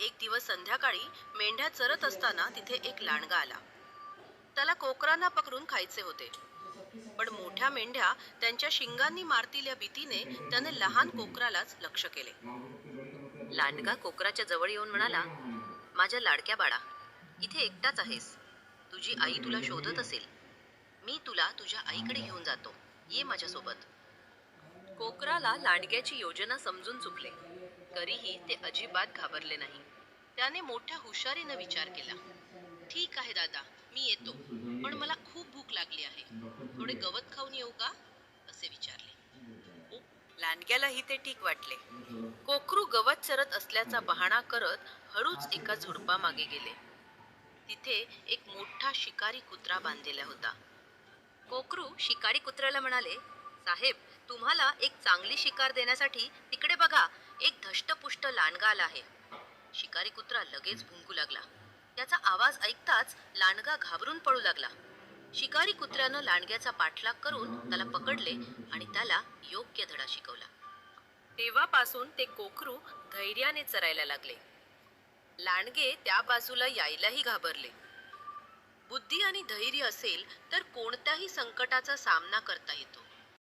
एक दिवस संध्याकाळी मेंढ्या चरत असताना तिथे एक लांडगा आला. त्याला कोकरांना पकडून खायचे होते. पण मोठ्या मेंढ्या त्यांच्या शिंगांनी मारतील या भीतीने त्याने लहान कोकरालाच लक्ष केले. लांडगा कोकराच्या जवळ येऊन म्हणाला, माझ्या लाडक्या बाळा, इथे एकटाच आहेस. तुझी आई तुला शोधत असेल. मी तुला तुझ्या आईकडे घेऊन जातो. ये माझ्यासोबत. कोकराला लांडग्याची योजना समजून चुकले. तरीही ते अजिबात घाबरले नाही. त्याने मोठ्या हुशारीने विचार केला. ठीक आहे दादा, मी येतो. पण मला खूप भूक लागली आहे. थोडे गवत खाऊन येऊ का? असे विचारले. लांडग्यालाही ते ठीक वाटले. कोकरू गवत चरत असल्याचा बहाणा करत हळूच एका झुडपामागे गेले. तिथे एक मोठा शिकारी कुत्रा बांधलेला होता. कोकरू शिकारी कुत्र्याला म्हणाले, साहेब, तुम्हाला एक चांगली शिकार देण्यासाठी तिकडे बघा, एक धष्टपुष्ट लांडगा आला आहे. शिकारी कुत्रा लगेच भुंकू लागला. त्याचा आवाज ऐकताच लांडगा घाबरून पळू लागला. शिकारी कुत्र्यानं लांडग्याचा पाठलाग करून त्याला पकडले आणि त्याला योग्य धडा शिकवला. तेव्हापासून ते कोकरू धैर्याने चरायला लागले. लांडगे त्या बाजूला यायलाही घाबरले. बुद्धी आणि धैर्य असेल तर कोणत्याही संकटाचा सामना करता येतो.